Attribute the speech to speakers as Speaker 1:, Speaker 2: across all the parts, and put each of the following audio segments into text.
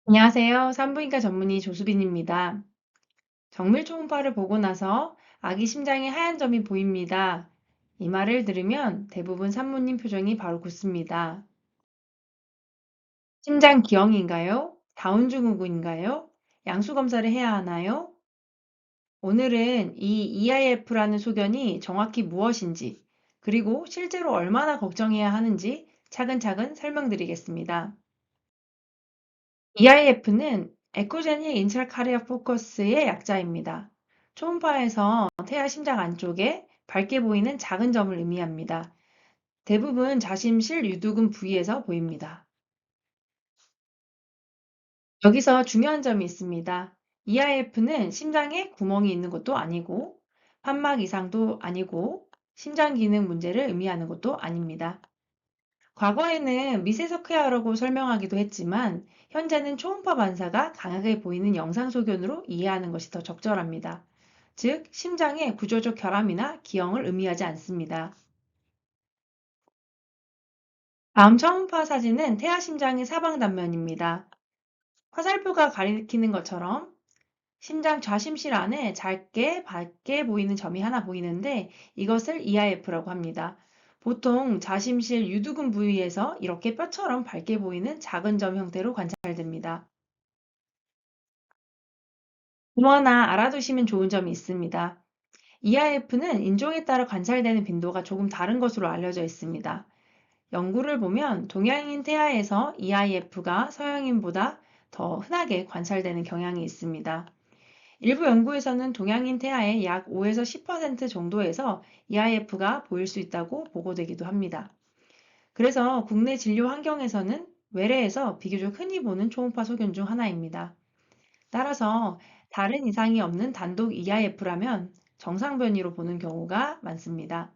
Speaker 1: 안녕하세요. 산부인과 전문의 조수빈입니다. 정밀 초음파를 보고 나서 아기 심장에 하얀 점이 보입니다. 이 말을 들으면 대부분 산모님 표정이 바로 굳습니다. 심장 기형인가요? 다운 증후군인가요? 양수 검사를 해야 하나요? 오늘은 이 EIF라는 소견이 정확히 무엇인지, 그리고 실제로 얼마나 걱정해야 하는지 차근차근 설명드리겠습니다. EIF는 에코제닉 인트라카리아 포커스의 약자입니다. 초음파에서 태아 심장 안쪽에 밝게 보이는 작은 점을 의미합니다. 대부분 자심실 유두근 부위에서 보입니다. 여기서 중요한 점이 있습니다. EIF는 심장에 구멍이 있는 것도 아니고, 판막 이상도 아니고, 심장 기능 문제를 의미하는 것도 아닙니다. 과거에는 미세석회화라고 설명하기도 했지만 현재는 초음파 반사가 강하게 보이는 영상 소견으로 이해하는 것이 더 적절합니다. 즉, 심장의 구조적 결함이나 기형을 의미하지 않습니다. 다음 초음파 사진은 태아 심장의 사방 단면입니다. 화살표가 가리키는 것처럼 심장 좌심실 안에 짧게 밝게 보이는 점이 하나 보이는데 이것을 EIF라고 합니다. 보통 좌심실 유두근 부위에서 이렇게 뼈처럼 밝게 보이는 작은 점 형태로 관찰됩니다. 그러나 알아두시면 좋은 점이 있습니다. EIF는 인종에 따라 관찰되는 빈도가 조금 다른 것으로 알려져 있습니다. 연구를 보면 동양인 태아에서 EIF가 서양인보다 더 흔하게 관찰되는 경향이 있습니다. 일부 연구에서는 동양인 태아의 약 5에서 10% 정도에서 EIF가 보일 수 있다고 보고되기도 합니다. 그래서 국내 진료 환경에서는 외래에서 비교적 흔히 보는 초음파 소견 중 하나입니다. 따라서 다른 이상이 없는 단독 EIF라면 정상 변이로 보는 경우가 많습니다.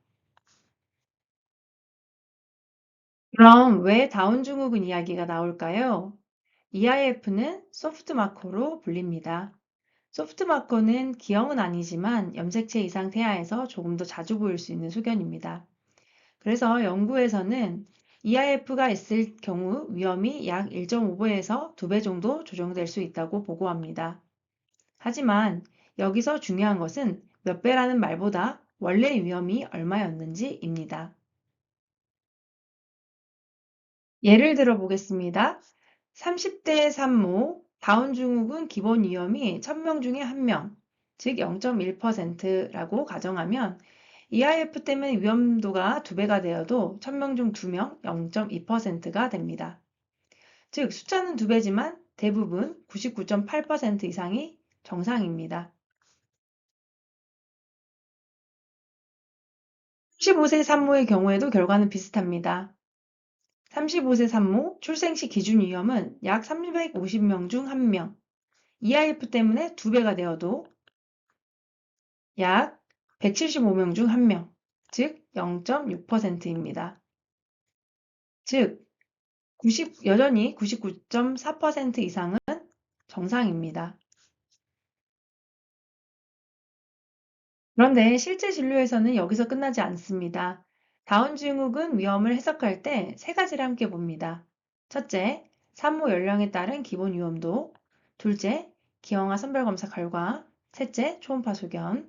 Speaker 1: 그럼 왜 다운 증후군 이야기가 나올까요? EIF는 소프트 마커로 불립니다. 소프트 마커는 기형은 아니지만 염색체 이상 태아에서 조금 더 자주 보일 수 있는 소견입니다. 그래서 연구에서는 EIF가 있을 경우 위험이 약 1.5배에서 2배 정도 조정될 수 있다고 보고합니다. 하지만 여기서 중요한 것은 몇 배라는 말보다 원래 위험이 얼마였는지입니다. 예를 들어 보겠습니다. 30대 산모, 다운 증후군 기본 위험이 1000명 중에 1명, 즉 0.1%라고 가정하면 EIF 때문에 위험도가 2배가 되어도 1000명 중 2명, 0.2%가 됩니다. 즉 숫자는 2배지만 대부분 99.8% 이상이 정상입니다. 35세 산모의 경우에도 결과는 비슷합니다. 35세 산모 출생 시 기준 위험은 약 350명 중 1명, EIF 때문에 2배가 되어도 약 175명 중 1명, 즉 0.6%입니다. 즉 여전히 99.4% 이상은 정상입니다. 그런데 실제 진료에서는 여기서 끝나지 않습니다. 다운 증후군 위험을 해석할 때 세 가지를 함께 봅니다. 첫째, 산모 연령에 따른 기본 위험도, 둘째, 기형아 선별검사 결과, 셋째, 초음파 소견.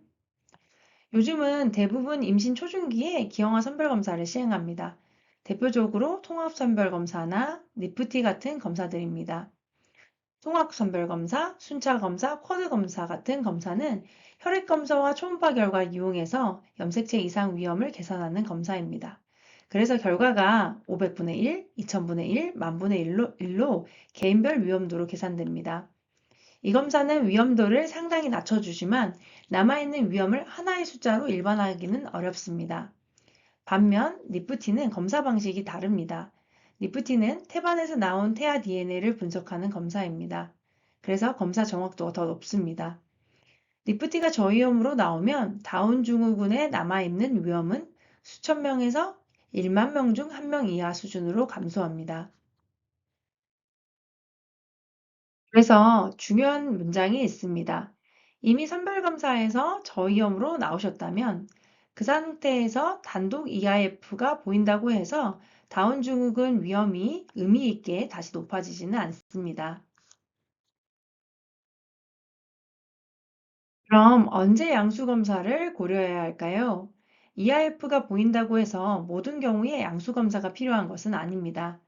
Speaker 1: 요즘은 대부분 임신 초중기에 기형아 선별검사를 시행합니다. 대표적으로 통합선별검사나 니프티 같은 검사들입니다. 통합선별검사, 순차검사, 쿼드검사 같은 검사는 혈액검사와 초음파 결과를 이용해서 염색체 이상 위험을 계산하는 검사입니다. 그래서 결과가 500분의 1, 2000분의 1, 1000분의 1로 개인별 위험도로 계산됩니다. 이 검사는 위험도를 상당히 낮춰주지만 남아있는 위험을 하나의 숫자로 일반화하기는 어렵습니다. 반면 니프티는 검사 방식이 다릅니다. 니프티는 태반에서 나온 태아 DNA를 분석하는 검사입니다. 그래서 검사 정확도가 더 높습니다. 니프티가 저위험으로 나오면 다운 증후군에 남아있는 위험은 수천 명에서 1만 명 중 1명 이하 수준으로 감소합니다. 그래서 중요한 문장이 있습니다. 이미 선별검사에서 저위험으로 나오셨다면 그 상태에서 단독 EIF가 보인다고 해서 다운 증후군 위험이 의미 있게 다시 높아지지는 않습니다. 그럼 언제 양수 검사를 고려해야 할까요? EIF가 보인다고 해서 모든 경우에 양수 검사가 필요한 것은 아닙니다.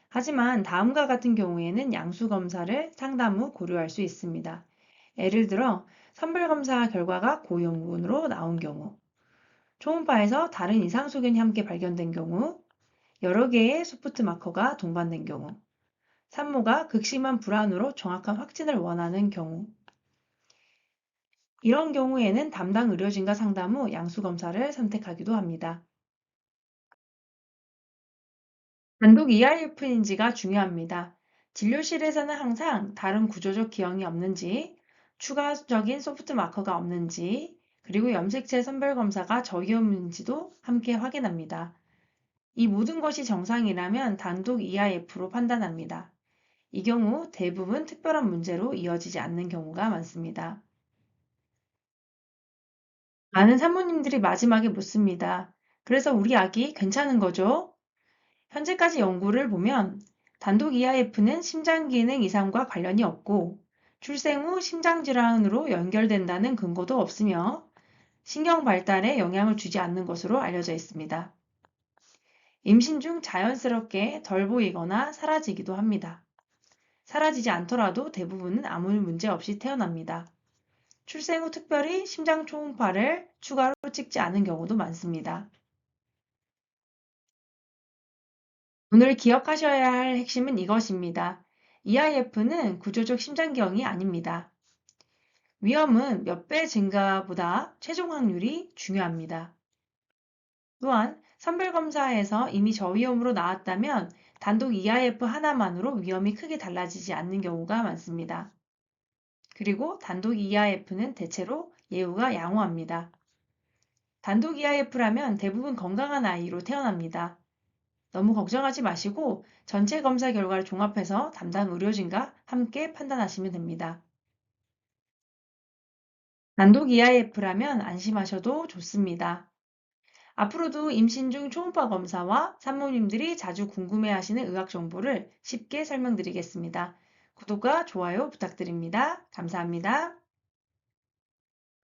Speaker 1: 하지만 다음과 같은 경우에는 양수 검사를 상담 후 고려할 수 있습니다. 예를 들어 선별 검사 결과가 고형군으로 나온 경우, 초음파에서 다른 이상 소견이 함께 발견된 경우, 여러 개의 소프트 마커가 동반된 경우, 산모가 극심한 불안으로 정확한 확진을 원하는 경우, 이런 경우에는 담당 의료진과 상담 후 양수 검사를 선택하기도 합니다. 단독 EIF인지가 중요합니다. 진료실에서는 항상 다른 구조적 기형이 없는지, 추가적인 소프트 마커가 없는지, 그리고 염색체 선별 검사가 저위험인지도 함께 확인합니다. 이 모든 것이 정상이라면 단독 EIF로 판단합니다. 이 경우 대부분 특별한 문제로 이어지지 않는 경우가 많습니다. 많은 산모님들이 마지막에 묻습니다. 그래서 우리 아기 괜찮은 거죠? 현재까지 연구를 보면 단독 EIF는 심장 기능 이상과 관련이 없고 출생 후 심장 질환으로 연결된다는 근거도 없으며 신경 발달에 영향을 주지 않는 것으로 알려져 있습니다. 임신 중 자연스럽게 덜 보이거나 사라지기도 합니다. 사라지지 않더라도 대부분은 아무 문제 없이 태어납니다. 출생 후 특별히 심장 초음파를 추가로 찍지 않은 경우도 많습니다. 오늘 기억하셔야 할 핵심은 이것입니다. EIF는 구조적 심장기형이 아닙니다. 위험은 몇 배 증가보다 최종 확률이 중요합니다. 또한 선별검사에서 이미 저위험으로 나왔다면 단독 EIF 하나만으로 위험이 크게 달라지지 않는 경우가 많습니다. 그리고 단독 EIF는 대체로 예후가 양호합니다. 단독 EIF라면 대부분 건강한 아이로 태어납니다. 너무 걱정하지 마시고 전체 검사 결과를 종합해서 담당 의료진과 함께 판단하시면 됩니다. 단독 EIF라면 안심하셔도 좋습니다. 앞으로도 임신 중 초음파 검사와 산모님들이 자주 궁금해하시는 의학 정보를 쉽게 설명드리겠습니다. 구독과 좋아요 부탁드립니다. 감사합니다.